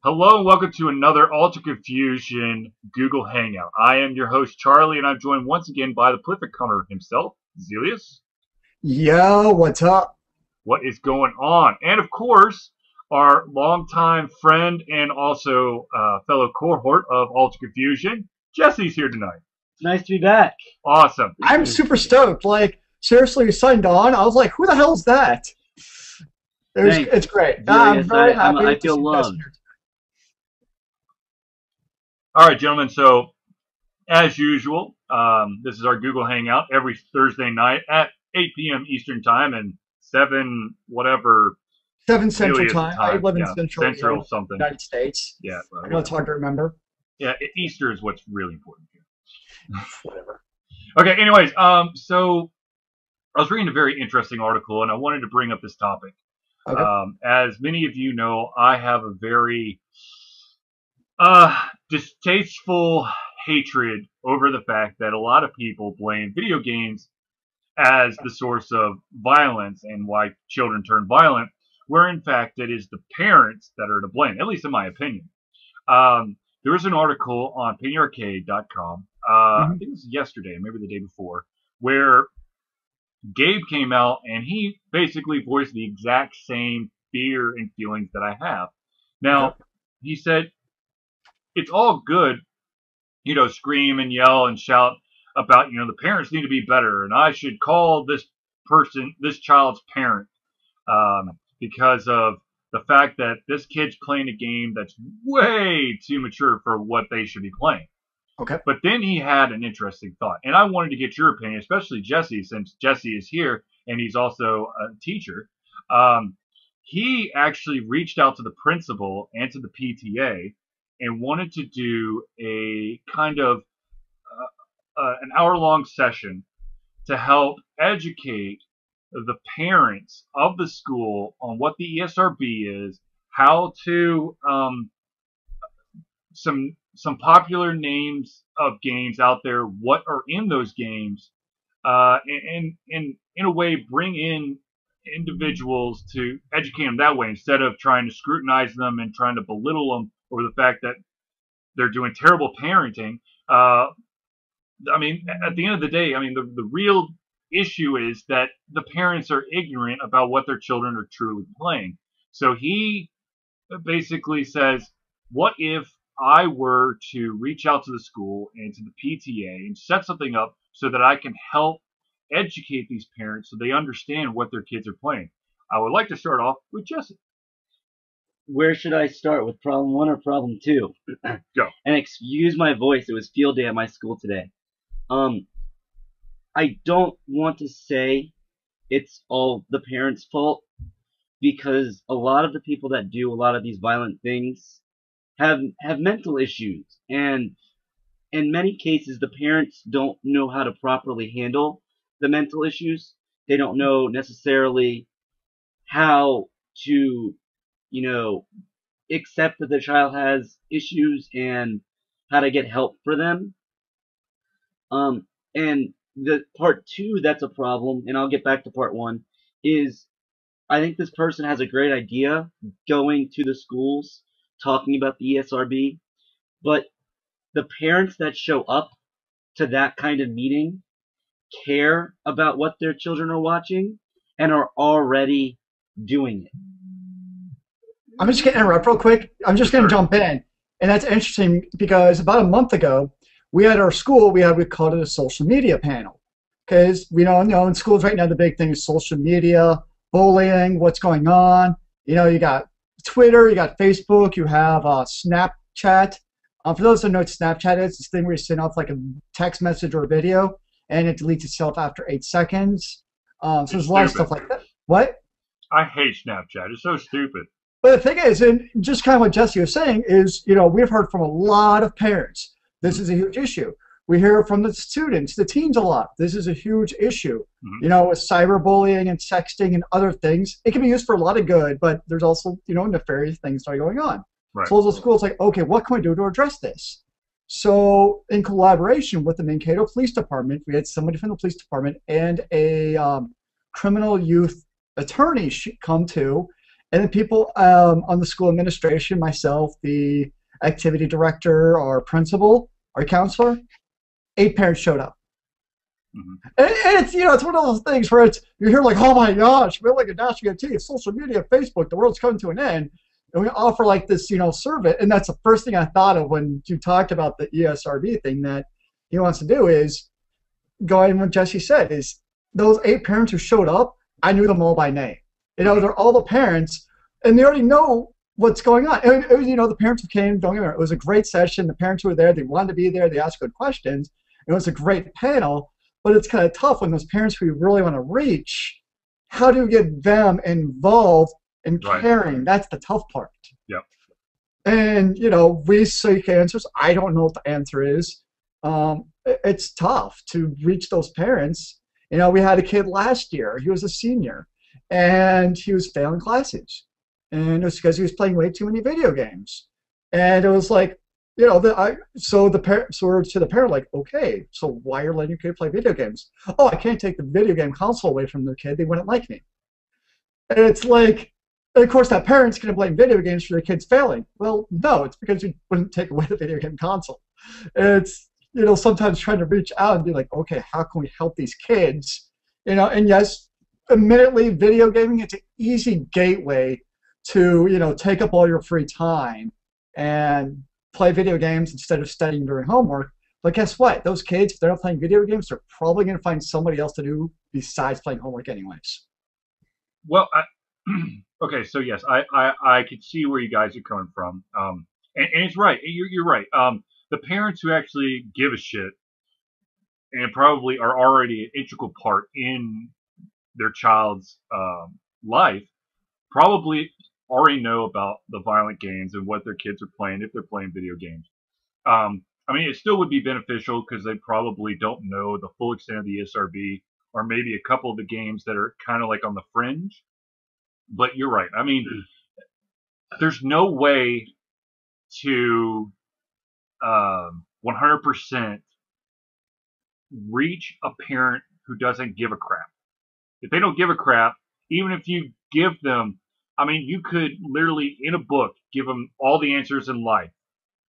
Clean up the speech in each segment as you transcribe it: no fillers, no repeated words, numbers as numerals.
Hello and welcome to another Ultra Confusion Google Hangout. I am your host, Charlie, and I'm joined once again by the prolific hunter himself, Zelius. Yo, what's up? What is going on? And of course, our longtime friend and also fellow cohort of Ultra Confusion, Jesse's here tonight. Nice to be back. Awesome. I'm super stoked. Like, seriously, you signed on. I was like, who the hell is that? It's great. I'm very happy. I to feel see you guys loved. here. All right, gentlemen. So, as usual, this is our Google Hangout every Thursday night at 8 p.m. Eastern Time and 7 whatever 7 Central Zelius time. I live in yeah, Central here in the something. United States. Yeah, I know it's hard to remember. yeah. Easter is what's really important here. Whatever. Okay. Anyways, so I was reading a very interesting article, and I wanted to bring up this topic. Okay. As many of you know, I have a very distasteful hatred over the fact that a lot of people blame video games as the source of violence and why children turn violent, where in fact it is the parents that are to blame, at least in my opinion. There was an article on pennyarcade.com, I think it was yesterday, maybe the day before, where Gabe came out and he basically voiced the exact same fear and feelings that I have. Now, he said, it's all good, scream and yell and shout about, the parents need to be better and I should call this child's parent because of the fact that this kid's playing a game that's way too mature for what they should be playing. Okay. But then he had an interesting thought, and I wanted to get your opinion, especially Jesse, since Jesse is here and he's also a teacher. He actually reached out to the principal and to the PTA and wanted to do a kind of an hour-long session to help educate the parents of the school on what the ESRB is, how to some popular names of games out there, what are in those games, and in a way bring in individuals to educate them that way instead of trying to scrutinize them and trying to belittle them over the fact that they're doing terrible parenting. At the end of the day, the real issue is that the parents are ignorant about what their children are truly playing. So he basically says, what if I were to reach out to the school and to the PTA and set something up so that I can help educate these parents so they understand what their kids are playing? I would like to start off with Jesse. Where should I start, with problem one or problem two? Go. And excuse my voice, it was field day at my school today. I don't want to say it's all the parents' fault, because a lot of the people that do a lot of these violent things have mental issues, and in many cases the parents don't know how to properly handle the mental issues. They don't know necessarily how to, accept that the child has issues and how to get help for them. And the part two that's a problem, and I'll get back to part one, is I think this person has a great idea going to the schools, talking about the ESRB, but the parents that show up to that kind of meeting care about what their children are watching and are already doing it. I'm just going to interrupt real quick. I'm just going to jump in. And that's interesting because about a month ago, we had our school, we called it a social media panel. Because we know in schools right now, the big thing is social media, bullying, what's going on. You got Twitter, you got Facebook, you have Snapchat. For those who know what Snapchat is, it's this thing where you send off like a text message or a video, and it deletes itself after 8 seconds. So there's a lot of stuff like that. What? I hate Snapchat. It's so stupid. But the thing is, and just kind of what Jesse was saying is, we've heard from a lot of parents. This is a huge issue. We hear from the students, the teens a lot. This is a huge issue. With cyberbullying and sexting and other things. It can be used for a lot of good, but there's also, nefarious things that are going on. Right. So the school's like, okay, what can we do to address this? So in collaboration with the Mankato Police Department, we had somebody from the police department and a criminal youth attorney come to, And then people on the school administration, myself, the activity director, our principal, our counselor, 8 parents showed up. Hmm. And it's it's one of those things where it's you hear like, oh my gosh, we're like a national guarantee, social media, Facebook, the world's coming to an end, and we offer like this survey, and that's the first thing I thought of when you talked about the ESRB thing that he wants to do is going what Jesse said is those 8 parents who showed up, I knew them all by name. They're all the parents, and they already know what's going on. And it was, the parents who came, don't get me wrong, it was a great session. The parents who were there, they wanted to be there. They asked good questions. It was a great panel, but it's kind of tough when those parents who you really want to reach, how do you get them involved in Right. caring? That's the tough part. Yep. And, we seek answers. I don't know what the answer is. It's tough to reach those parents. We had a kid last year. He was a senior, and he was failing classes. And it was because he was playing way too many video games. And it was like, so we're to the parent like, okay, so why are you letting your kid play video games? Oh, I can't take the video game console away from the kid. They wouldn't like me. And it's like, and of course, that parent's going to blame video games for their kids failing. Well, no, it's because you wouldn't take away the video game console. And it's, sometimes trying to reach out and be like, okay, how can we help these kids? And yes, admittedly, video gaming, it's an easy gateway to, take up all your free time and play video games instead of studying during homework. But guess what? Those kids, if they're not playing video games, they're probably going to find somebody else to do besides playing homework anyways. Well, okay, so yes, I could see where you guys are coming from, and it's right. You're right. The parents who actually give a shit and probably are already an integral part in their child's life probably already know about the violent games and what their kids are playing if they're playing video games. I mean, it still would be beneficial because they probably don't know the full extent of the ESRB or maybe a couple of the games that are kind of like on the fringe. But you're right. I mean, there's no way to 100% reach a parent who doesn't give a crap. If they don't give a crap, even if you give them, I mean, you could literally in a book give them all the answers in life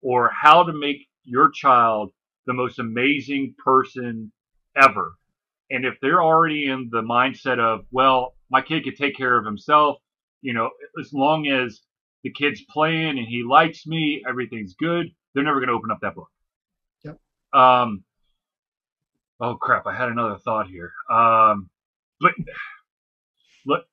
or how to make your child the most amazing person ever. And if they're already in the mindset of, well, my kid could take care of himself, as long as the kid's playing and he likes me, everything's good, they're never going to open up that book. Yep. Oh crap! I had another thought here. But look,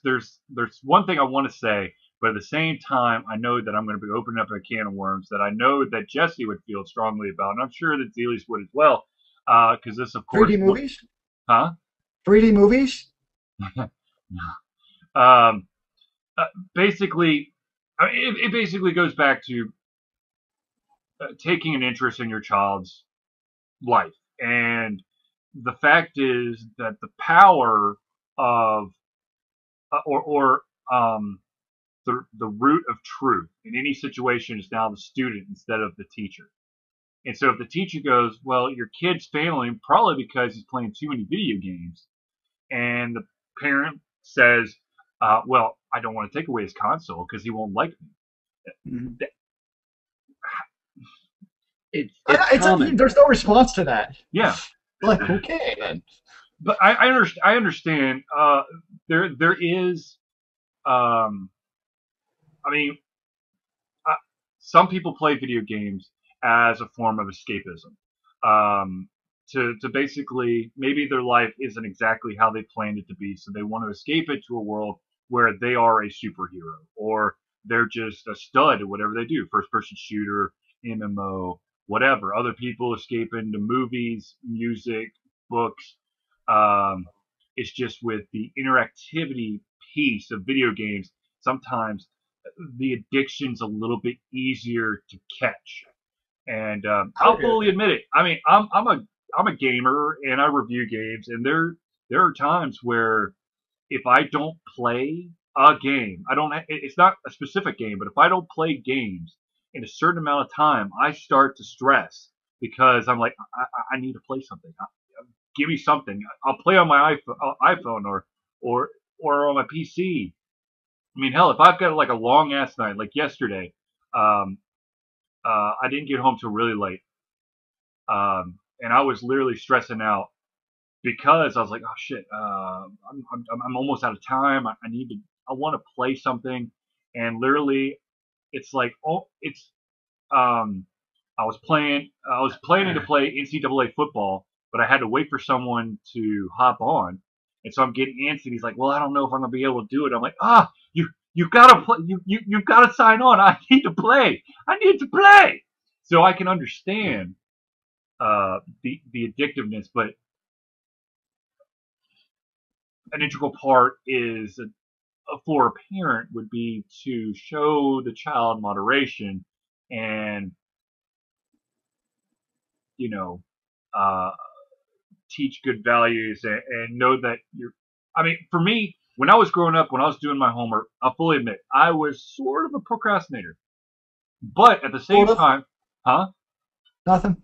there's one thing I want to say, but at the same time, I know that I'm going to be opening up a can of worms that I know that Jesse would feel strongly about, and I'm sure that Zelis would as well. Because this, of course, 3D movies? Huh? 3D movies? um, basically, it basically goes back to taking an interest in your child's life, and the fact is that the power of the root of truth in any situation is now the student instead of the teacher. And so if the teacher goes, well, your kid's failing probably because he's playing too many video games, and the parent says, well, I don't want to take away his console because he won't like me. Mm-hmm. It's common. There's no response to that. Yeah. Like, okay, then. But I understand. There is, I mean, some people play video games as a form of escapism. To basically, maybe their life isn't exactly how they planned it to be, so they want to escape it to a world where they are a superhero, or they're just a stud at whatever they do, first-person shooter, MMO, whatever. Other people escape into movies, music, books. It's just with the interactivity piece of video games, sometimes the addiction's a little bit easier to catch. And I'll fully admit it. I mean, I'm a gamer and I review games, and there are times where if I don't play a game, it's not a specific game, but if I don't play games in a certain amount of time, I start to stress because I'm like, I need to play something. Give me something. I'll play on my iPhone or on my PC. I mean, hell, if I've got like a long ass night, like yesterday, um, I didn't get home till really late, and I was literally stressing out because I was like, oh shit, I'm almost out of time. I need to, I want to play something, and literally, it's like, oh, it's um, I was planning to play NCAA football, but I had to wait for someone to hop on, and so I'm getting antsy. He's like, well, I don't know if I'm gonna be able to do it. I'm like, you gotta play, you've gotta sign on. I need to play. I need to play. So I can understand the addictiveness, but an integral part is for a parent would be to show the child moderation and you know uh, teach good values and know that you're. I mean, for me, when I was growing up, when I was doing my homework, I'll fully admit I was sort of a procrastinator, but at the same Sort of. time, huh? Nothing.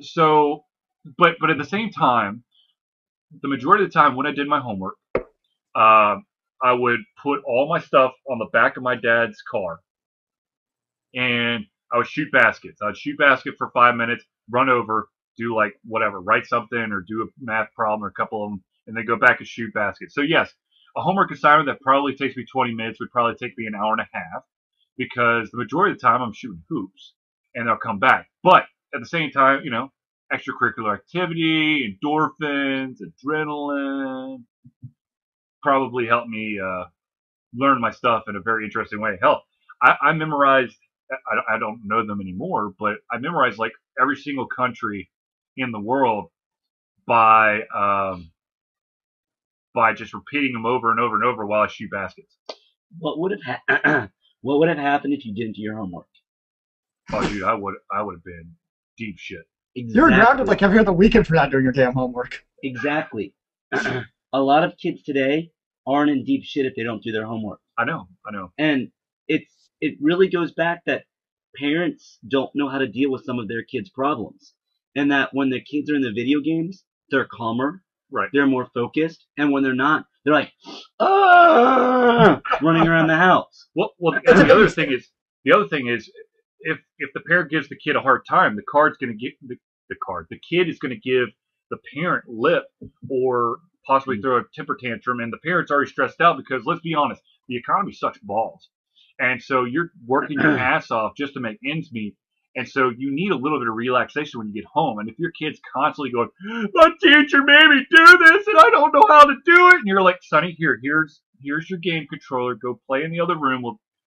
So, but at the same time, the majority of the time when I did my homework, uh, I would put all my stuff on the back of my dad's car, and I would shoot baskets. I'd shoot basket for 5 minutes, run over, do like whatever, write something or do a math problem or a couple of them, and then go back and shoot baskets. So yes, a homework assignment that probably takes me 20 minutes would probably take me an hour and a half because the majority of the time I'm shooting hoops and they'll come back. But at the same time, extracurricular activity, endorphins, adrenaline probably helped me learn my stuff in a very interesting way. Hell, I memorized. I don't know them anymore, but I memorized like every single country in the world by just repeating them over and over and over while I shoot baskets. What would have what would have happened if you didn't do your homework? Oh, dude, I would have been deep shit. You were grounded like every other weekend for not doing your damn homework. Exactly. A lot of kids today aren't in deep shit if they don't do their homework. I know. And it really goes back that parents don't know how to deal with some of their kids' problems. And that when the kids are in the video games, they're calmer. Right. They're more focused. And when they're not, they're like, ah, running around the house. Well, the other thing is, if the parent gives the kid a hard time, the kid is going to give the parent lip or possibly throw a temper tantrum, and the parent's already stressed out because let's be honest, the economy sucks balls, and so you're working your ass off just to make ends meet, and so you need a little bit of relaxation when you get home. And if your kid's constantly going, my teacher made me do this and I don't know how to do it, and you're like, Sonny, here's your game controller, go play in the other room,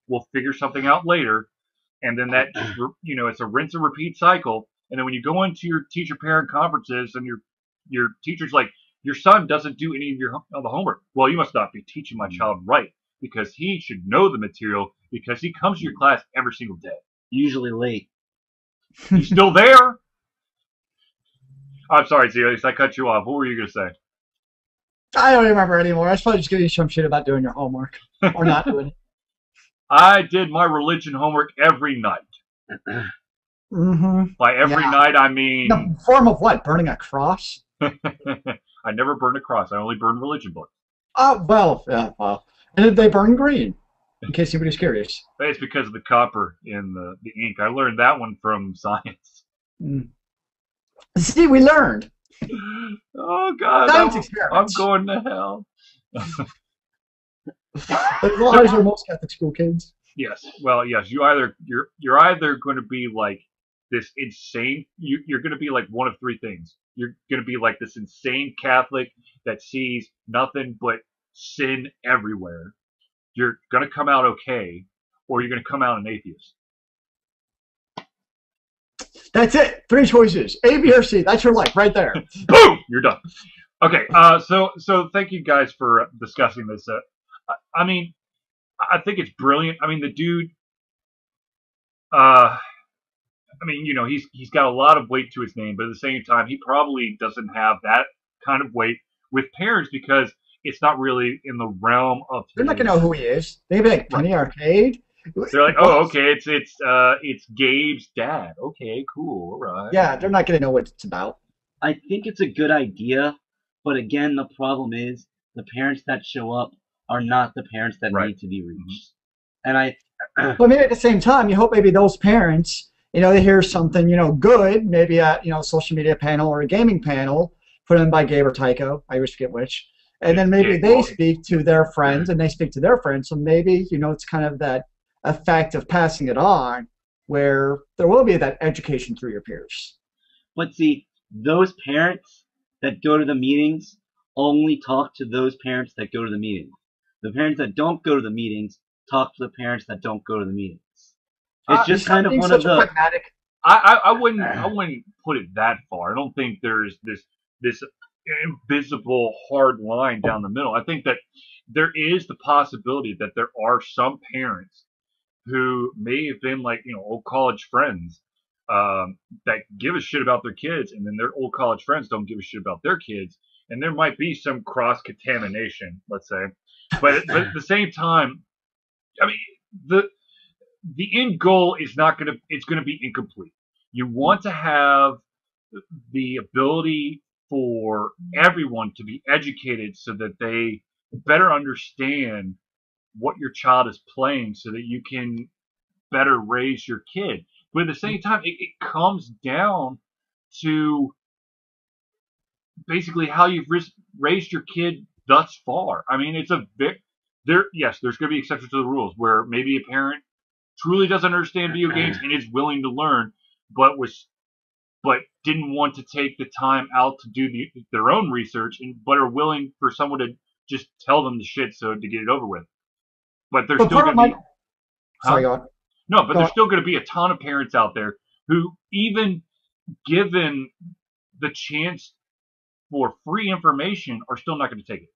we'll figure something out later. And then that it's a rinse and repeat cycle. And then when you go into your teacher parent conferences and your teacher's like, your son doesn't do any of the homework. Well, you must not be teaching my child right, because he should know the material because he comes to your class every single day. Usually late. He's still there. I'm sorry, Zeus, I cut you off. What were you going to say? I don't remember anymore. I was probably just giving you some shit about doing your homework or not doing it. I did my religion homework every night. Mm-hmm. By every night, I mean... In the form of what? Burning a cross? I never burned a cross. I only burned religion books. Oh, well, yeah, well. And they burn green, in case anybody's curious. It's because of the copper in the ink. I learned that one from science. Mm. See, we learned. Oh, God. Science experiments. I'm going to hell. As long as you're most Catholic school kids. Yes. Well, yes. You're either going to be like this insane. You're going to be like one of three things. You're going to be like this insane Catholic that sees nothing but sin everywhere. You're going to come out okay, or you're going to come out an atheist. That's it. Three choices: A, B, or C. That's your life right there. Boom. You're done. Okay. So thank you guys for discussing this. I mean, I think it's brilliant. I mean, the dude, I mean, he's got a lot of weight to his name, but at the same time, he probably doesn't have that kind of weight with parents because it's not really in the realm of. They're not gonna know who he is. They'd be like, Penny Arcade. They're like, oh, okay, it's Gabe's dad. Okay, cool, all right. Yeah, they're not gonna know what it's about. I think it's a good idea, but again, the problem is the parents that show up are not the parents that Right. need to be reached. And I, But maybe at the same time, you hope maybe those parents, they hear something, good, maybe at, a social media panel or a gaming panel put in by Gabe or Tycho, I always forget which. And then maybe they speak to their friends and they speak to their friends. So maybe, it's kind of that effect of passing it on where there will be that education through your peers. but see, those parents that go to the meetings only talk to those parents that go to the meetings. The parents that don't go to the meetings talk to the parents that don't go to the meetings. It's just kind of one of the. Pragmatic. I wouldn't put it that far. I don't think there's this invisible hard line down the middle. I think that there is the possibility that there are some parents who may have been like old college friends that give a shit about their kids, and then their old college friends don't give a shit about their kids, and there might be some cross contamination, let's say. But at the same time, I mean the end goal is not going to it's going to be incomplete. You want to have the ability for everyone to be educated so that they better understand what your child is playing so that you can better raise your kid. But at the same time, it comes down to basically how you've raised your kid thus far. I mean, it's a bit yes, there's going to be exceptions to the rules where maybe a parent truly doesn't understand video games and is willing to learn, but didn't want to take the time out to do their own research, but are willing for someone to just tell them the shit so to get it over with. But there's still going to be. Sorry, go on. No, but there's still going to be a ton of parents out there who, even given the chance for free information, are still not going to take it.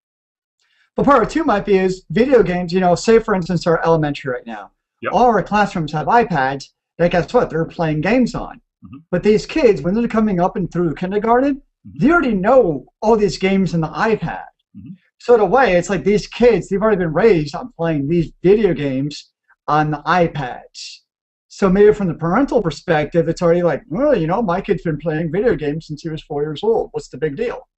But part of it too might be is video games, say for instance our elementary right now. Yep. All our classrooms have iPads that guess what? They're playing games on. Mm-hmm. But these kids, when they're coming up and through kindergarten, mm-hmm. they already know all these games in the iPad. Mm-hmm. So in a way, it's like these kids, they've already been raised on playing these video games on the iPads. So maybe from the parental perspective, it's already like, well, my kid's been playing video games since he was 4 years old. What's the big deal?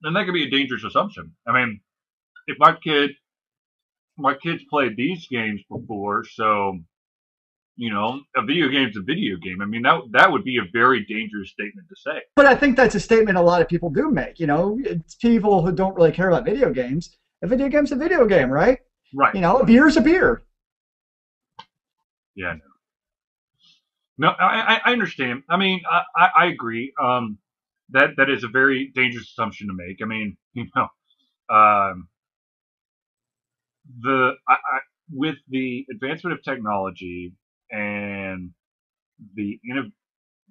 And that could be a dangerous assumption. I mean, if my kids played these games before, so a video game's a video game. I mean, that would be a very dangerous statement to say. But I think that's a statement a lot of people do make. It's people who don't really care about video games. A video game's a video game, right? Right. A beer's a beer. Yeah. No, I understand. I mean, I agree. That is a very dangerous assumption to make. I mean, with the advancement of technology and the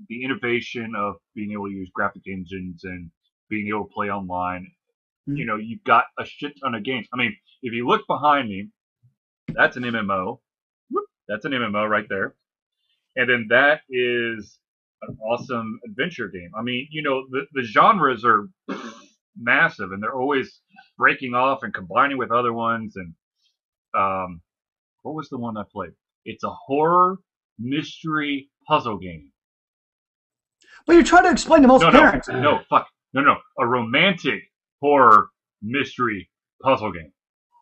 innovation of being able to use graphic engines and being able to play online, mm-hmm. You've got a shit ton of games. I mean, if you look behind me, that's an MMO. That's an MMO right there. And then that is an awesome adventure game. I mean, the genres are massive, and they're always breaking off and combining with other ones. And what was the one I played? It's a horror mystery puzzle game. Well, you try to explain to most parents. No, a romantic horror mystery puzzle game.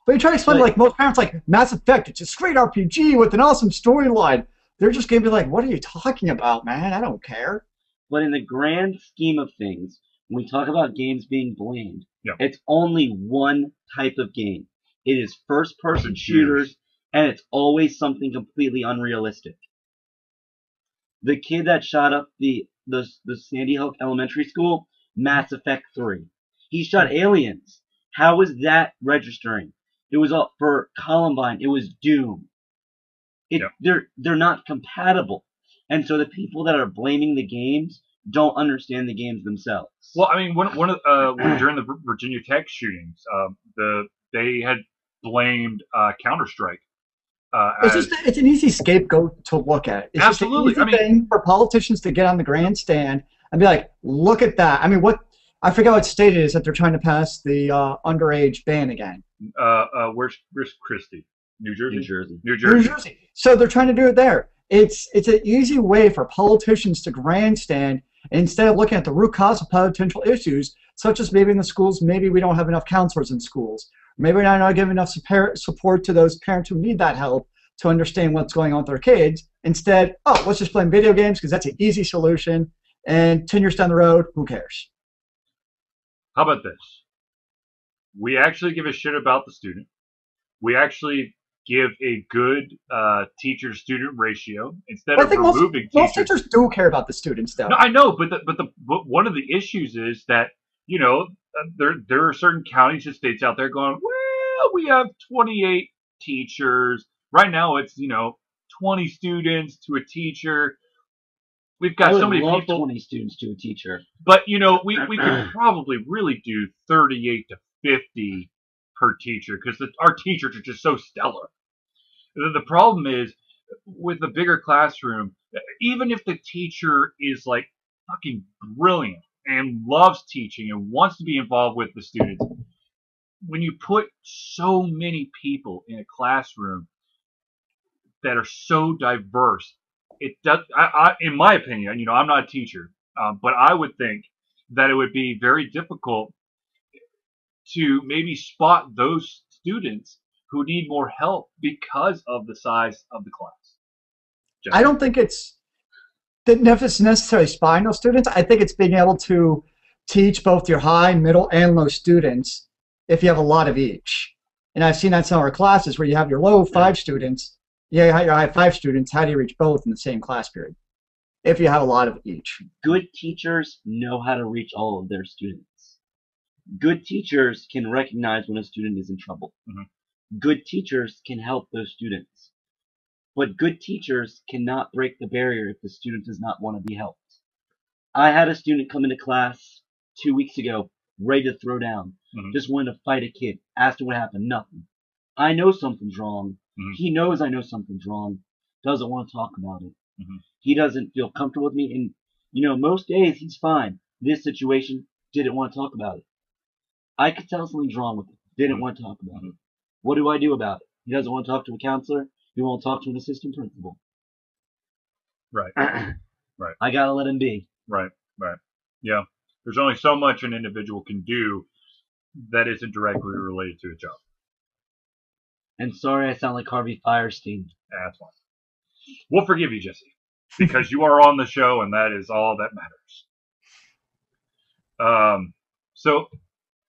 But you try to explain to most parents, like Mass Effect, it's a straight RPG with an awesome storyline. They're just going to be like, what are you talking about, man? I don't care. But in the grand scheme of things, when we talk about games being blamed, yeah. It's only one type of game. It is first-person shooters, and it's always something completely unrealistic. The kid that shot up the Sandy Hook Elementary School, Mass Effect 3. He shot aliens. How is that registering? It was all for Columbine. It was Doom. They're not compatible, and so the people that are blaming the games don't understand the games themselves. Well, I mean, during the Virginia Tech shootings, they had blamed Counter-Strike. It's an easy scapegoat to look at. It's absolutely, just an easy thing for politicians to get on the grandstand and be like, "Look at that!" I mean, I forget what state it is that they're trying to pass the underage ban again. Where's Christie? New Jersey. New Jersey. So they're trying to do it there. It's an easy way for politicians to grandstand, and instead of looking at the root cause of potential issues, such as maybe in the schools, maybe we don't have enough counselors in schools. Maybe we're not giving enough support to those parents who need that help to understand what's going on with their kids. Instead, oh, let's just play video games because that's an easy solution. And 10 years down the road, who cares? How about this? We actually give a shit about the student. We actually give a good teacher-student ratio instead of removing teachers. Most teachers do care about the students, though. No, I know, but one of the issues is that there are certain counties and states out there going, well, we have 28 teachers. Right now, it's 20 students to a teacher. We've got so many people. 20 students to a teacher. But we could probably really do 38 to 50 per teacher because our teachers are just so stellar. The problem is with the bigger classroom, even if the teacher is like fucking brilliant and loves teaching and wants to be involved with the students, when you put so many people in a classroom that are so diverse, it does. In my opinion, I'm not a teacher, but I would think that it would be very difficult to maybe spot those students who need more help because of the size of the class. I don't think it's necessarily spotting those students. I think it's being able to teach both your high, middle, and low students if you have a lot of each. And I've seen that in some of our classes where you have your low 5 students, your high 5 students. How do you reach both in the same class period if you have a lot of each? Good teachers know how to reach all of their students. Good teachers can recognize when a student is in trouble. Mm-hmm. Good teachers can help those students. But good teachers cannot break the barrier if the student does not want to be helped. I had a student come into class 2 weeks ago, ready to throw down. Mm-hmm. Just wanted to fight a kid. Asked him what happened. Nothing. I know something's wrong. Mm-hmm. He knows I know something's wrong. Doesn't want to talk about it. Mm-hmm. He doesn't feel comfortable with me. And, most days he's fine. This situation, didn't want to talk about it. I could tell something's wrong with him. Didn't want to talk about it. What do I do about it? He doesn't want to talk to a counselor. He won't talk to an assistant principal. Right. Right. I gotta let him be. Right. Yeah. There's only so much an individual can do that isn't directly related to a job. And sorry I sound like Harvey Firestein. That's fine. We'll forgive you, Jesse, because you are on the show, and that is all that matters. So,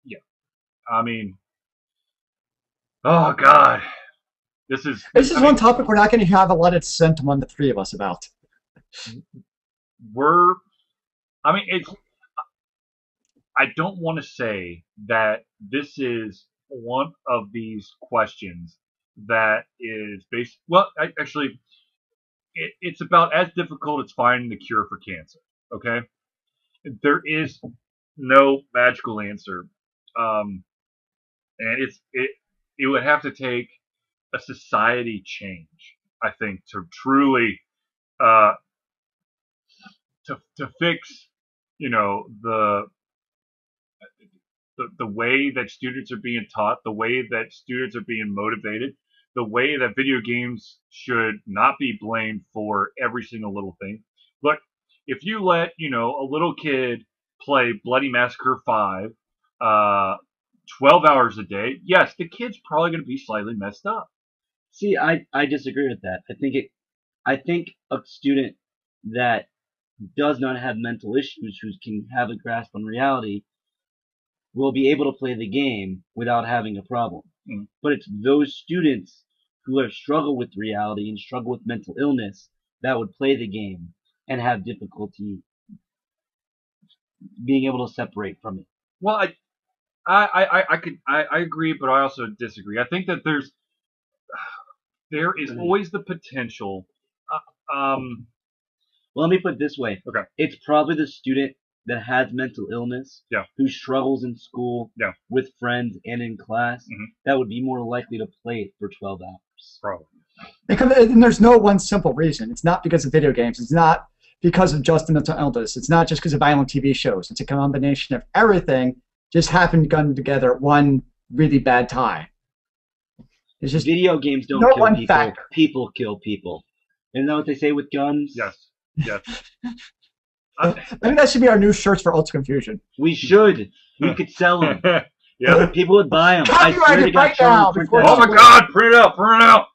yeah. I mean, oh, God. This is one topic we're not going to have a lot of dissent among the three of us about. I don't want to say that this is one of these questions that is based. Well, actually, it's about as difficult as finding the cure for cancer. Okay, there is no magical answer, and it would have to take a society change, I think, to truly to fix, the way that students are being taught, the way that students are being motivated, the way that video games should not be blamed for every single little thing. Look, if you let, a little kid play Bloody Massacre 5 12 hours a day, yes, the kid's probably going to be slightly messed up. See, I disagree with that. I think a student that does not have mental issues, who can have a grasp on reality, will be able to play the game without having a problem. Mm. But it's those students who have struggled with reality and struggle with mental illness that would play the game and have difficulty being able to separate from it. Well, I agree, but I also disagree. I think that there is always the potential. Well, let me put it this way. Okay. It's probably the student that has mental illness, yeah, who struggles in school, yeah, with friends and in class, mm-hmm, that would be more likely to play it for 12 hours. Probably. And there's no one simple reason. It's not because of video games. It's not because of just the mental illness. It's not just because of violent TV shows. It's a combination of everything just happened to come together at one really bad time. It's just video games don't kill people. Factor. People kill people. Isn't that what they say with guns? Yes. Yes. I think that should be our new shirts for Ultra Confusion. We should. We could sell them. Yeah. People would buy them. I Copyright swear to it God, right Sean now would print before that Oh it's out. my God! Print it out! Print it out!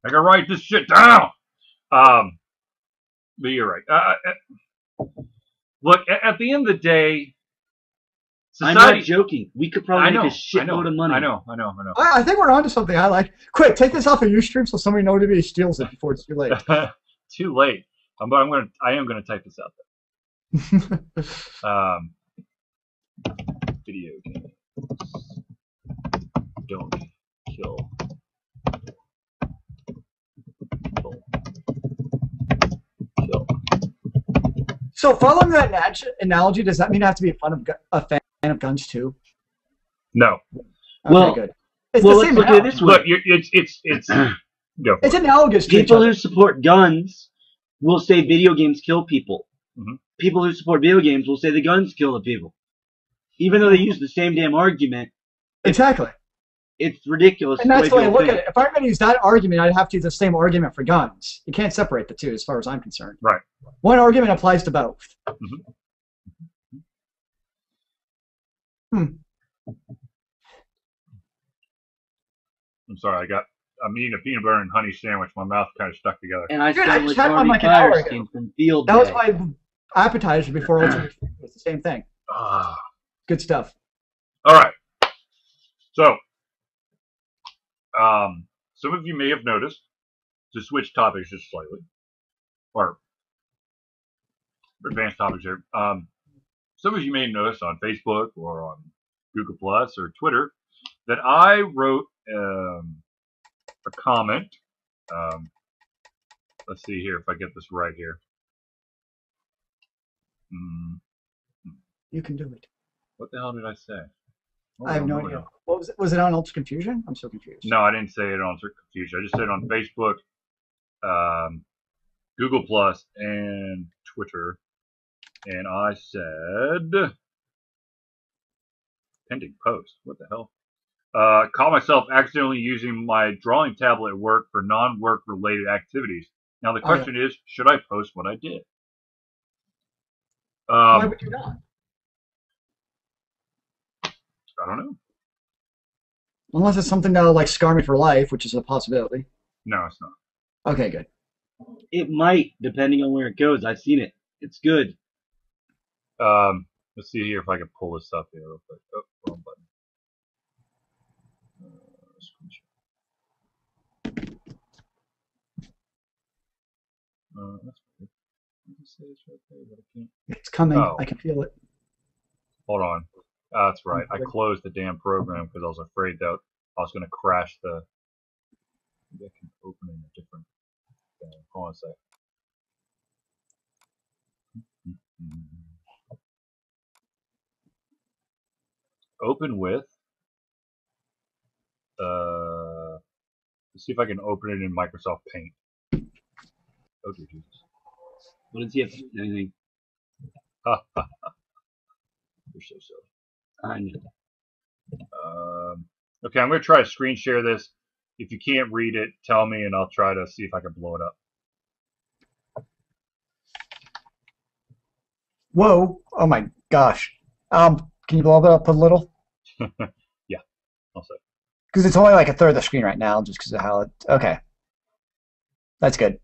I can write this shit down. But you're right. Look, at the end of the day, I'm society. not joking. We could probably make a shitload of money. I know. I think we're onto something. I like. Quick, take this off of Ustream so somebody nobody steals it before it's too late. Too late. But I am gonna type this out there. Video games don't kill people. Kill. So, following that analogy, does that mean I have to be a fan of guns too? No. Okay, Well, good. It's well, the let's same look at it this way. Look, it's go. It's analogous to each People other. who support guns will say video games kill people. Mhm. People who support video games will say the guns kill the people. Even though they use the same damn argument, Exactly. it's ridiculous. And that's the way I people look think. at it. If I'm going to use that argument, I'd have to use the same argument for guns. You can't separate the two as far as I'm concerned. Right. One argument applies to both. I'm sorry, I'm eating a peanut butter and honey sandwich. My mouth kind of stuck together. And I Dude, I sound just like had one Harvey like an hour ago. Firestein from Field That was Day. my appetizer before Ultimate. It's the same thing. Ah. Good stuff. All right. So, some of you may have noticed, to switch topics just slightly, or advanced topics here. Some of you may have noticed on Facebook or on Google Plus or Twitter that I wrote a comment. Let's see here if I get this right here. You can do it. What the hell did I say? Oh, I have no idea. What was it? Was it on Ultra Confusion? I'm so confused. No, I didn't say it on Confusion. I just said it on Facebook, Google Plus, and Twitter. And I said, pending post. What the hell? Caught myself accidentally using my drawing tablet at work for non-work related activities. Now the question is, should I post what I did? Why would you not? I don't know. Unless it's something that'll like scar me for life, which is a possibility. No, it's not. Okay, good. It might, depending on where it goes. I've seen it. It's good. Let's see here if I can pull this up here real quick. Oh, wrong button. That's weird. It's coming. Oh. I can feel it. Hold on. That's right. I closed the damn program because I was afraid that I was going to crash the. Maybe I can open in a different. Hold on a sec. Open with. Let's see if I can open it in Microsoft Paint. Oh dear Jesus. What does he have? Anything? You're so silly. I know. Okay, I'm going to try to screen share this. If you can't read it, tell me, and I'll try to see if I can blow it up. Whoa! Oh my gosh. Can you blow it up a little? Yeah, I'll say. Because it's only like a third of the screen right now, just because of how it. Okay. That's good.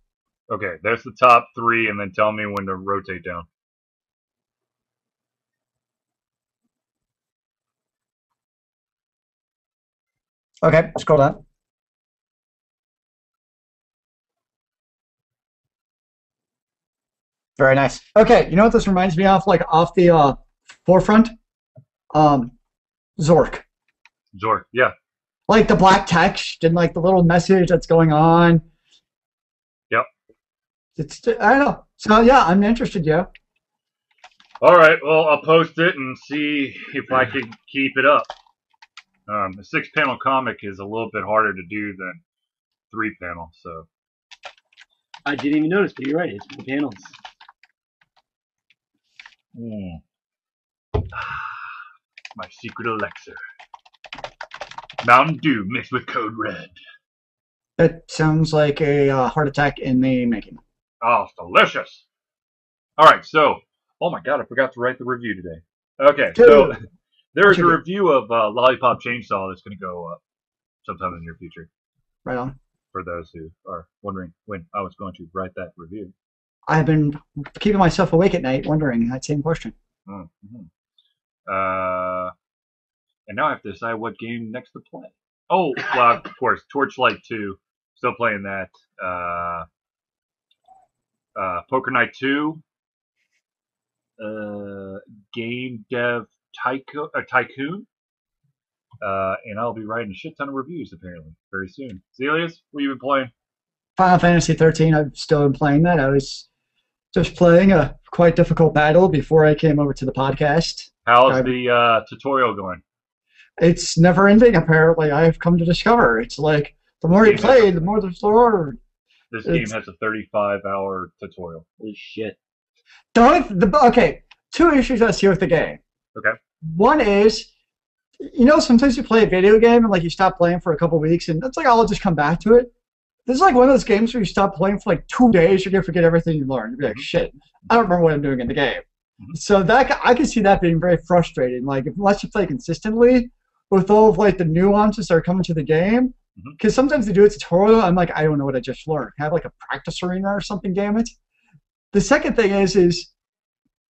Okay, there's the top three, and then tell me when to rotate down. Okay, scroll down. Very nice. Okay, you know what this reminds me of? Like off the forefront? Zork. Zork, yeah. Like the black text and like the little message that's going on. Yep. It's I don't know. So yeah, I'm interested, yeah. All right, well, I'll post it and see if I can keep it up. A 6-panel comic is a little bit harder to do than 3-panel, so. I didn't even notice, but you're right. It's the panels. My secret elixir. Mountain Dew mixed with Code Red. That sounds like a heart attack in the making. Oh, it's delicious. All right, so oh my god, I forgot to write the review today. Okay, so Dude, there what is you a get? review of Lollipop Chainsaw that's going to go up sometime in the near future. Right on. For those who are wondering when I was going to write that review. I've been keeping myself awake at night wondering that same question. Mm-hmm. Uh, and now I have to decide what game next to play. Oh, well, of course, Torchlight 2. Still playing that. Poker Night 2. Game Dev Tycoon. And I'll be writing a shit ton of reviews apparently very soon. Zelius, what you been playing? Final Fantasy 13, I've still been playing that. I was just playing a quite difficult battle before I came over to the podcast. How's the tutorial going? It's never ending, apparently. I've come to discover. It's like the more you play, the more there's more. This game has a 35-hour tutorial. Holy shit. Okay, two issues I see with the game. Okay. One is, sometimes you play a video game and like you stop playing for a couple weeks and it's like, I'll just come back to it. This is like one of those games where you stop playing for like 2 days, you're gonna forget everything you learned. You'll be like, shit, I don't remember what I'm doing in the game. So that I can see that being very frustrating. Like unless you play consistently with all of like the nuances that are coming to the game, because sometimes they do a tutorial, I'm like, I don't know what I just learned. Have like a practice arena or something, damn it. The second thing is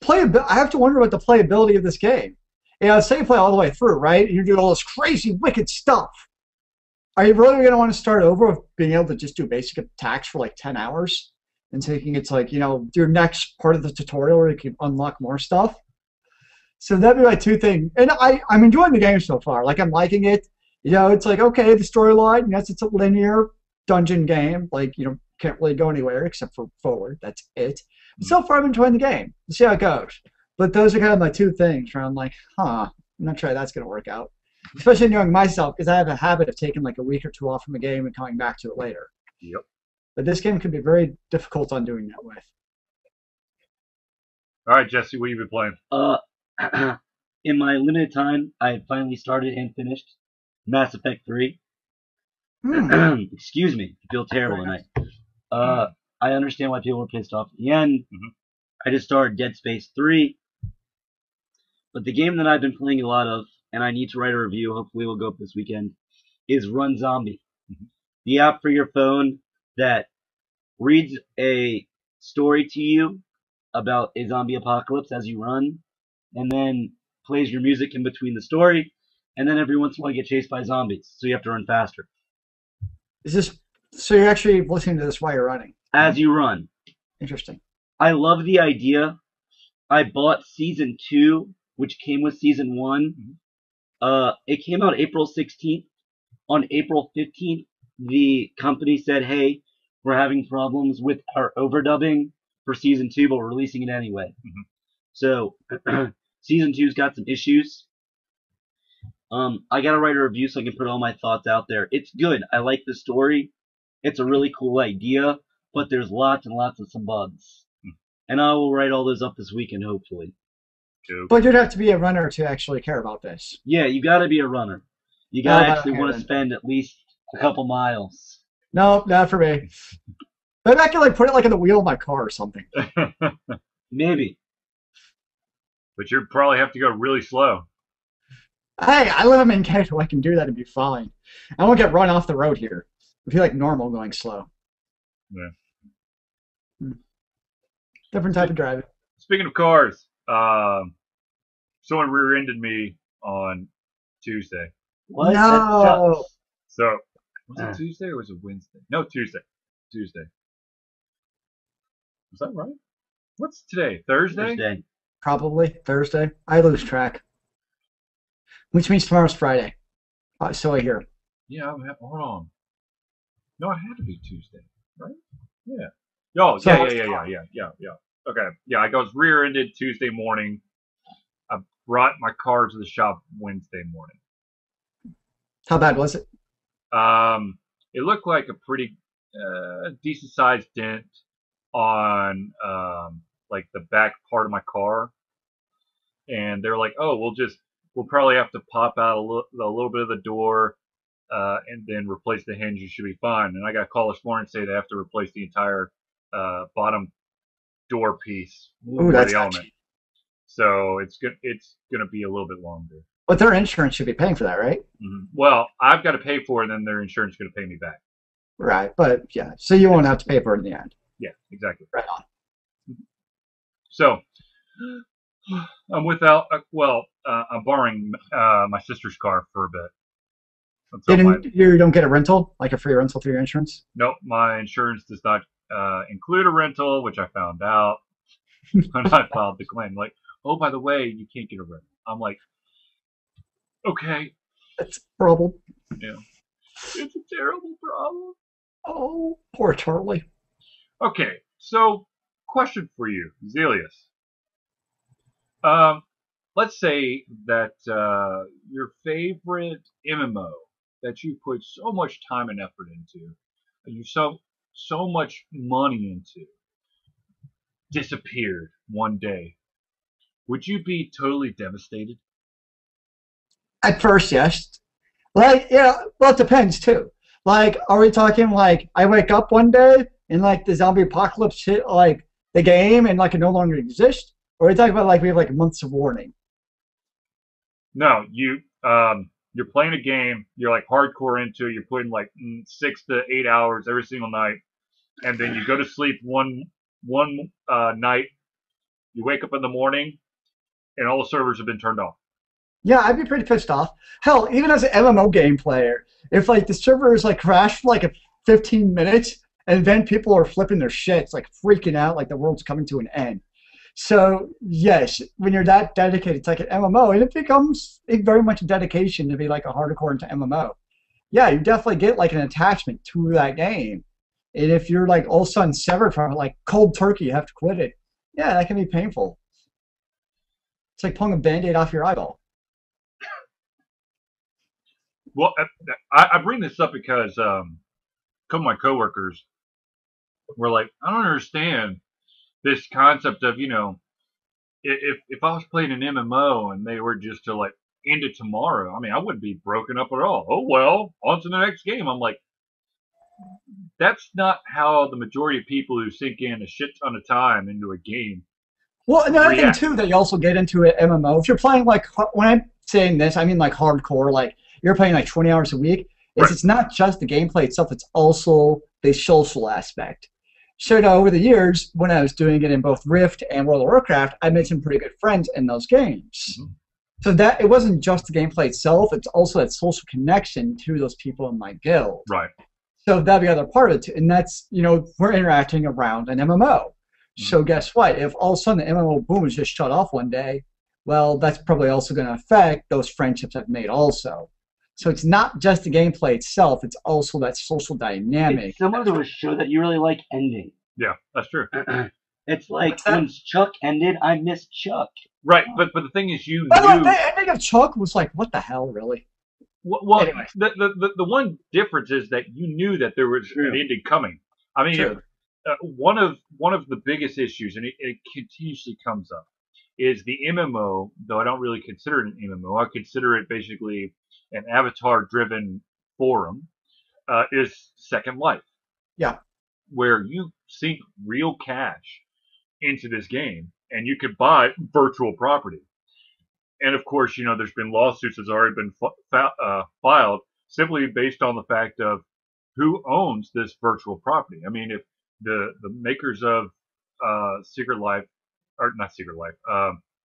playability. I have to wonder about the playability of this game. Say you play all the way through, right? And you're doing all this crazy, wicked stuff. Are you really going to want to start over with being able to just do basic attacks for like 10 hours and thinking it's like, your next part of the tutorial where you can unlock more stuff? So that'd be my two things. And I'm enjoying the game so far. Like, I'm liking it. It's like, okay, the storyline, yes, it's a linear dungeon game. Like, can't really go anywhere except for forward. That's it. But so far, I'm enjoying the game. We'll see how it goes. But those are kind of my two things where I'm like, I'm not sure that's going to work out. Especially knowing myself, because I have a habit of taking like a week or two off from a game and coming back to it later. Yep. But this game can be very difficult on doing that with. All right, Jesse, what have you been playing? In my limited time, I finally started and finished Mass Effect 3. Excuse me, I feel terrible tonight. I understand why people were pissed off at the end. I just started Dead Space 3. But the game that I've been playing a lot of, and I need to write a review, hopefully we'll go up this weekend, is Run Zombie. The app for your phone that reads a story to you about a zombie apocalypse as you run, and then plays your music in between the story, and then every once in a while you get chased by zombies, so you have to run faster. So you're actually listening to this while you're running? As you run. Interesting. I love the idea. I bought Season 2, which came with Season 1. It came out April 16th. On April 15th, the company said, hey, we're having problems with our overdubbing for Season 2, but we're releasing it anyway. So, Season 2's got some issues. I gotta write a review so I can put all my thoughts out there. It's good. I like the story. It's a really cool idea, but there's lots and lots of some bugs. And I will write all those up this weekend, hopefully. But you'd have to be a runner to actually care about this. Yeah, you gotta be a runner. You gotta actually want to spend at least a couple miles. No, not for me. Maybe I can like put it like in the wheel of my car or something. Maybe. But you probably have to go really slow. Hey, I live in Mankato. I can do that and be fine. I won't get run off the road here. I feel like normal going slow. Yeah. Different type of driving. Speaking of cars, someone rear-ended me on Tuesday. What? No. So, was it Tuesday or was it Wednesday? No, Tuesday. Tuesday. Is that right? What's today? Thursday? Probably Thursday. I lose track. Which means tomorrow's Friday. So I hear. Yeah, hold on. No, it had to be Tuesday, right? Yeah. Oh, yeah. Okay. Yeah, I was rear-ended Tuesday morning. I brought my car to the shop Wednesday morning. How bad was it? It looked like a pretty decent-sized dent on like the back part of my car, and they're like, "Oh, we'll probably have to pop out a little bit of the door, and then replace the hinge. You should be fine." And I got a call this morning saying they have to replace the entire bottom door piece Ooh, for that's the element. touchy. So it's good. It's going to be a little bit longer. But their insurance should be paying for that, right? Well, I've got to pay for it, and then their insurance is going to pay me back. Right. But yeah, so you won't have to pay for it in the end. Yeah, exactly. Right on. So I'm without. I'm borrowing my sister's car for a bit. You don't get a rental, like a free rental through your insurance? Nope, my insurance does not include a rental, which I found out when I filed the claim. Like, oh, by the way, you can't get a rental. I'm like, okay, That's a problem. yeah, it's a terrible problem. Oh, poor Charlie. Okay, so question for you, Zelius. Um, let's say that your favorite MMO that you put so much time and effort into, you so much money into, disappeared one day. Would you be totally devastated? At first, yes. Like, yeah, well, it depends too. Like, are we talking like I wake up one day and like the zombie apocalypse hit like the game and like it no longer exists? Or are we talking about like we have like months of warning? No, you're playing a game. You're like hardcore into it. You're putting like 6 to 8 hours every single night, and then you go to sleep one night. You wake up in the morning, and all the servers have been turned off. Yeah, I'd be pretty pissed off. Hell, even as an MMO game player, if like the server is like crashed for like a 15 minutes and then people are flipping their shits, like freaking out, like the world's coming to an end. So yes, when you're that dedicated to like an MMO, and it becomes very much a dedication to be like a hardcore into MMO. Yeah, you definitely get like an attachment to that game. And if you're like all of a sudden severed from it, like cold turkey, you have to quit it. Yeah, that can be painful. It's like pulling a band-aid off your eyeball. Well, I bring this up because a couple of my coworkers were like, I don't understand this concept of if I was playing an MMO and they were just to like end it tomorrow, I mean, I wouldn't be broken up at all. Oh well, on to the next game. I'm like, that's not how the majority of people who sink in a shit ton of time into a game Well, another thing react. too that you also get into an MMO, if you're playing like when I'm saying this, I mean like hardcore, like you're playing like 20 hours a week. Is Right. it's not just the gameplay itself; it's also the social aspect. So you know, over the years, when I was doing it in both Rift and World of Warcraft, I made some pretty good friends in those games. Hmm. So that it wasn't just the gameplay itself; it's also that social connection to those people in my guild. Right. So that'd be the other part of it too, and that's we're interacting around an MMO. Hmm. So guess what? If all of a sudden the MMO boom is just shut off one day, well, that's probably also going to affect those friendships I've made also. So it's not just the gameplay itself; it's also that social dynamic. It's similar to a show that you really like ending. Yeah, that's true. It's like What's that? when Chuck ended, I miss Chuck. Right, but the thing is, you By the way, knew. the ending of Chuck was like, what the hell, really? Well, Anyway, the one difference is that you knew that there was True. an ending coming. I mean, true. one of the biggest issues, and it continuously comes up, is the MMO. Though I don't really consider it an MMO, I consider it basically an avatar-driven forum. Is Second Life, Yeah. where you sink real cash into this game, and you could buy virtual property. And of course, there's been lawsuits that's already been filed simply based on the fact of who owns this virtual property. I mean, if the makers of Secret Life, or not Secret Life,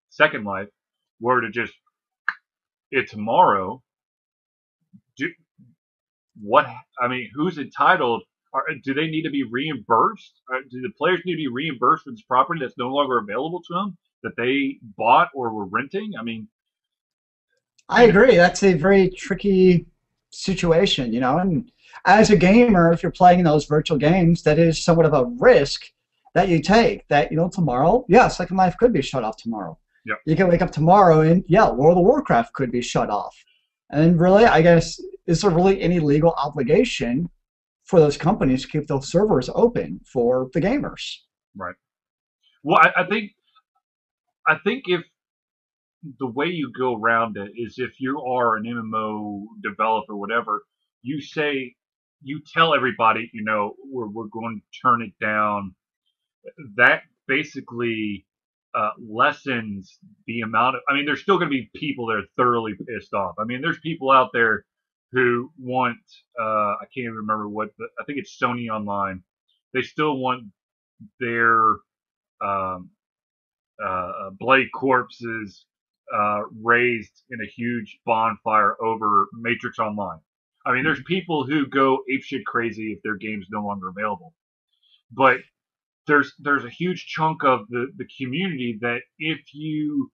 Second Life, were to just it tomorrow, do what? I mean, who's entitled? Do they need to be reimbursed? Do the players need to be reimbursed for this property that's no longer available to them that they bought or were renting? I mean, I agree. That's a very tricky situation, and as a gamer, if you're playing those virtual games, that is somewhat of a risk that you take. That tomorrow, yeah, Second Life could be shut off tomorrow. yeah. You can wake up tomorrow and yeah, World of Warcraft could be shut off. And really, I guess, is there really any legal obligation for those companies to keep those servers open for the gamers? Right. Well, I think if the way you go around it is if you are an MMO developer, whatever, you say, you tell everybody, we're going to turn it down. That basically lessens the amount of. I mean, there's still going to be people that are thoroughly pissed off. I mean, there's people out there who want. I can't even remember I think it's Sony Online. They still want their um, Blade corpses raised in a huge bonfire over Matrix Online. I mean, there's people who go apeshit crazy if their game's no longer available. But there's a huge chunk of the community that if you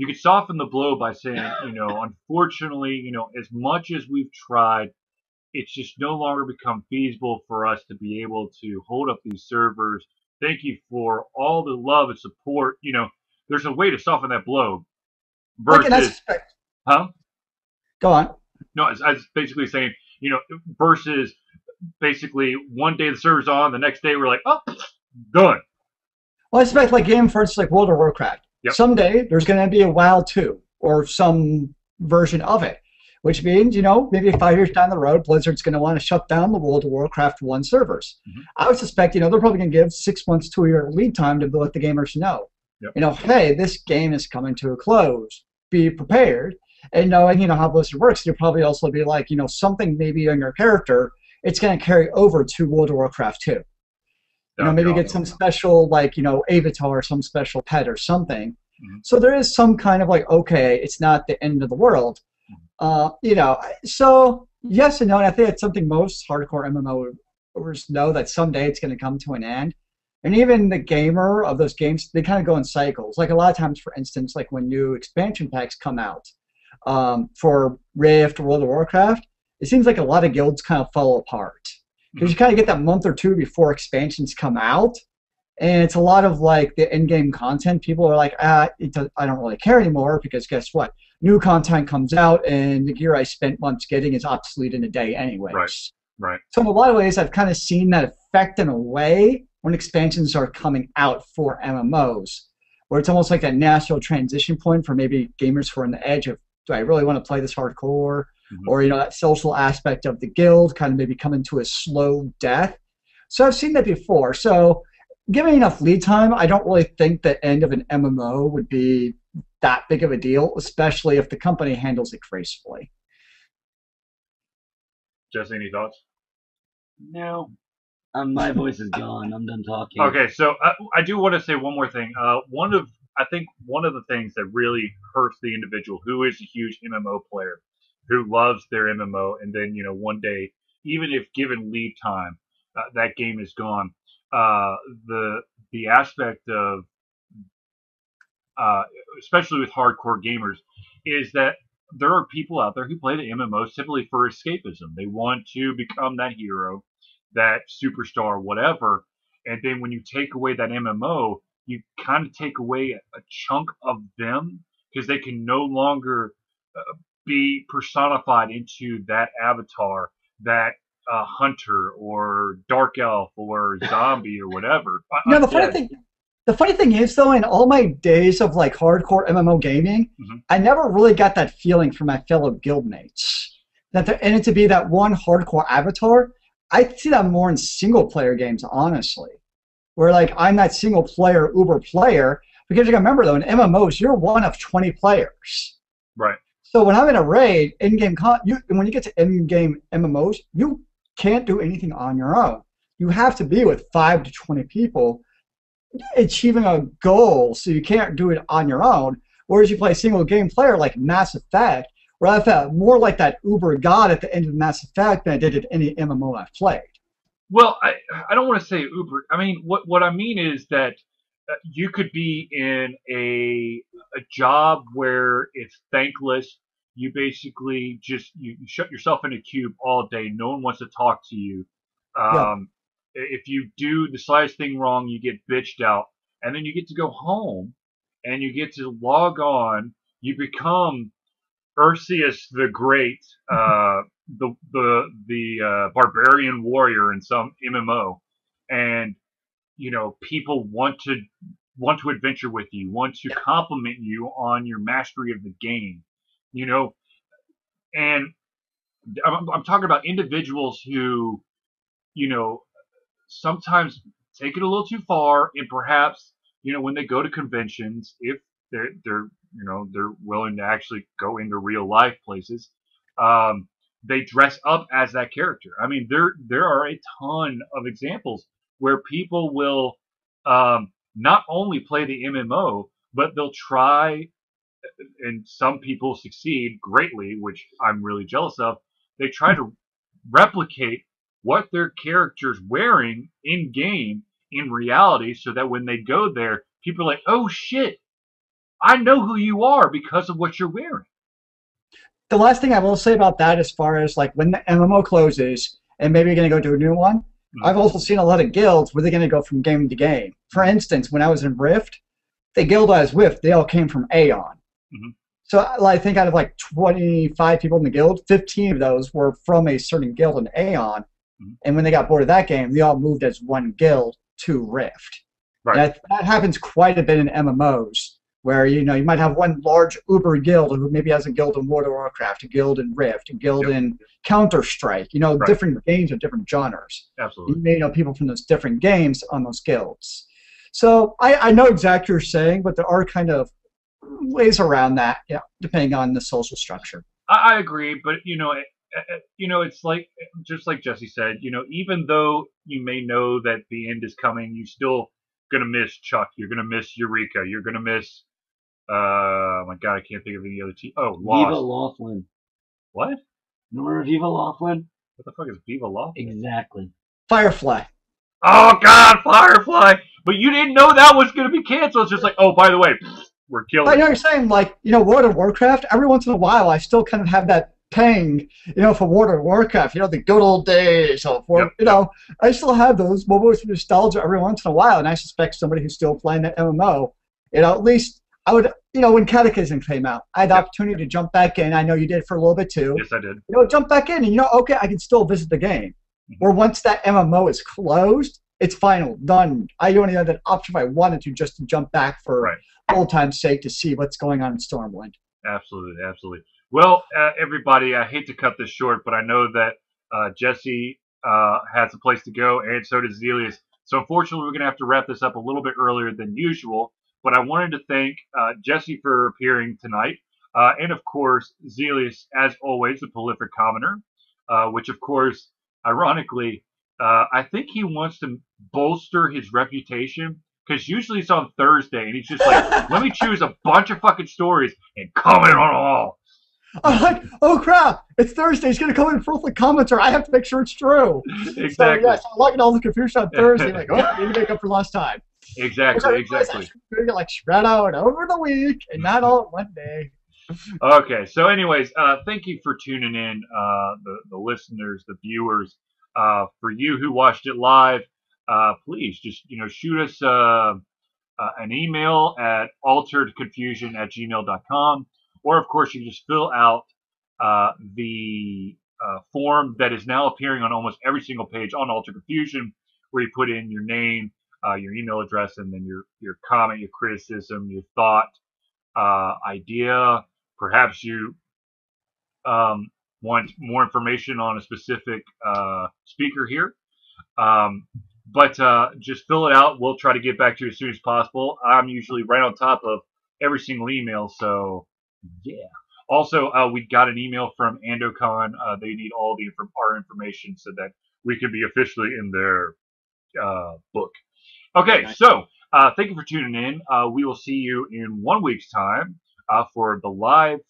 could soften the blow by saying, unfortunately, as much as we've tried, it's just no longer become feasible for us to be able to hold up these servers. Thank you for all the love and support. There's a way to soften that blow Like, and versus, huh? go on. No, I was basically saying, versus basically one day the server's on, the next day we're like, oh, done. Well, I expect like game, for instance, like World of Warcraft. Yep. Someday there's going to be a WoW 2 or some version of it, which means, maybe 5 years down the road, Blizzard's going to want to shut down the World of Warcraft 1 servers. Mm-hmm. I would suspect, they're probably going to give 6 months to a year lead time to let the gamers know. Yep. Hey, this game is coming to a close. Be prepared. And knowing, how Blizzard works, you'll probably also be like, something maybe on your character, it's going to carry over to World of Warcraft 2. Maybe get some special, like, avatar, some special pet or something. Mm-hmm. So there is some kind of like, okay, it's not the end of the world. So yes and no, and I think it's something most hardcore MMOers know, that someday it's going to come to an end. And even the gamer of those games, they kind of go in cycles. Like a lot of times, for instance, like when new expansion packs come out for Rift or World of Warcraft, it seems like a lot of guilds kind of fall apart. Because you kind of get that month or two before expansions come out, and it's a lot of like the in-game content. People are like, I don't really care anymore, because guess what? New content comes out, and the gear I spent months getting is obsolete in a day anyways. Right. So in a lot of ways, I've kind of seen that effect in a way when expansions are coming out for MMOs, where it's almost like that natural transition point for maybe gamers who are on the edge of, do I really want to play this hardcore? Mm-hmm. Or, that social aspect of the guild kind of maybe coming to a slow death. So I've seen that before. So given enough lead time, I don't really think the end of an MMO would be that big of a deal, especially if the company handles it gracefully. Jesse, any thoughts? No. My voice is gone. I'm done talking. Okay, so I do want to say one more thing. I think one of the things that really hurts the individual who is a huge MMO player, who loves their MMO, and then one day, even if given lead time, that game is gone. The aspect of especially with hardcore gamers, is that there are people out there who play the MMO simply for escapism. They want to become that hero, that superstar, whatever. And then when you take away that MMO, you kind of take away a chunk of them, because they can no longer be personified into that avatar, that hunter or dark elf or zombie or whatever. The funny thing is, though, in all my days of like hardcore MMO gaming, Mm-hmm. I never really got that feeling from my fellow guildmates. That there, and it to be that one hardcore avatar, I see that more in single player games, honestly. Where like I'm that single player uber player, because you gotta remember though, in MMOs you're one of 20 players. Right. So when I'm in a raid, in-game when you get to in-game MMOs, you can't do anything on your own. You have to be with 5 to 20 people achieving a goal, so you can't do it on your own. Whereas you play single game player like Mass Effect, where I felt more like that uber god at the end of Mass Effect than I did at any MMO I've played. Well, I don't want to say uber. I mean, what I mean is that you could be in a job where it's thankless. You basically just you shut yourself in a cube all day. No one wants to talk to you. Yeah. If you do the slightest thing wrong, you get bitched out, and then you get to go home, and you get to log on. You become Ursius the Great, the barbarian warrior in some MMO, and people want to adventure with you, want to compliment you on your mastery of the game, and I'm talking about individuals who, sometimes take it a little too far, and perhaps when they go to conventions, if they're willing to actually go into real life places, um, they dress up as that character. I mean, there are a ton of examples where people will not only play the MMO, but they'll try, and some people succeed greatly, which I'm really jealous of. They try to replicate what their character's wearing in game in reality, so that when they go there, people are like, "Oh shit, I know who you are because of what you're wearing." The last thing I will say about that, as far as like when the MMO closes and maybe you're going to go to a new one, Mhm. I've also seen a lot of guilds where they're going to go from game to game. For instance, when I was in Rift, the guild I was with, they all came from Aeon. Mhm. So I think out of like 25 people in the guild, 15 of those were from a certain guild in Aeon. Mhm. And when they got bored of that game, they all moved as one guild to Rift. Right. And that happens quite a bit in MMOs, where you might have one large Uber guild who maybe has a guild in World of Warcraft, a guild in Rift, a guild Yep. in Counter Strike. Right. Different games of different genres. You Absolutely. may know people from those different games on those guilds. So I know exactly what you're saying, but there are kind of ways around that, depending on the social structure. I agree, but it's like, just like Jesse said, even though you may know that the end is coming, you still gonna miss Chuck. You're gonna miss Eureka. You're gonna miss. My God, I can't think of any other team. Oh, Viva Lost. Laughlin. What? Remember Viva Laughlin? What the fuck is Viva Law? Exactly. Firefly. Oh God, Firefly! But you didn't know that was gonna be canceled. It's just like, oh, by the way, we're But I killing know it. you're saying, like, World of Warcraft, every once in a while, I still kind of have that pang, for World of Warcraft, the good old days of, Yep. I still have those moments of nostalgia every once in a while, and I suspect somebody who's still playing that MMO, at least I would, when Catechism came out, I had the Yep. opportunity to jump back in. I know you did for a little bit too. Yes, I did. Jump back in and, okay, I can still visit the game. Mhm. Or once that MMO is closed, it's final, done. I don't even have that option if I wanted to, just to jump back for Right. old time's sake to see what's going on in Stormwind. Absolutely, absolutely. Well, everybody, I hate to cut this short, but I know that Jesse has a place to go, and so does Zelius. So unfortunately, we're going to have to wrap this up a little bit earlier than usual. But I wanted to thank Jesse for appearing tonight, and of course, Zelius, as always, a prolific commenter, which of course, ironically, I think he wants to bolster his reputation, because usually it's on Thursday, and he's just like, let me choose a bunch of fucking stories and comment on them all. I'm like, oh crap, it's Thursday. He's going to come in for the commenter. I have to make sure it's true. Exactly. So, yes, I'm looking all the confusion on Thursday. Like, oh, I need to make up for lost time. Exactly, exactly. We're going to spread out over the week and not all at one day. Okay, so anyways, thank you for tuning in, the listeners, the viewers. For you who watched it live, please just shoot us an email at alteredconfusion@gmail.com, or of course you can just fill out the form that is now appearing on almost every single page on Altered Confusion, where you put in your name, your email address, and then your comment, your criticism, your thought, idea. Perhaps you want more information on a specific speaker here. But just fill it out. We'll try to get back to you as soon as possible. I'm usually right on top of every single email, so yeah. Also, we got an email from AndoCon. They need all our information so that we can be officially in their book. Okay, so thank you for tuning in. We will see you in 1 week's time for the live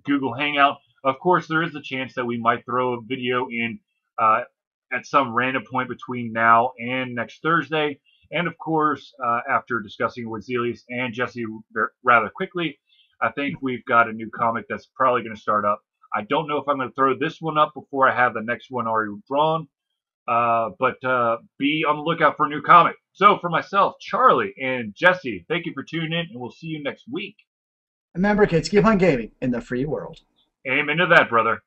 Google Hangout. Of course, there is a chance that we might throw a video in at some random point between now and next Thursday. And of course, after discussing with Zelius and Jesse rather quickly, I think we've got a new comic that's probably going to start up. I don't know if I'm going to throw this one up before I have the next one already drawn, but be on the lookout for a new comic. So for myself, Charlie, and Jesse, thank you for tuning in, and we'll see you next week. Remember, kids, keep on gaming in the free world. Amen to that, brother.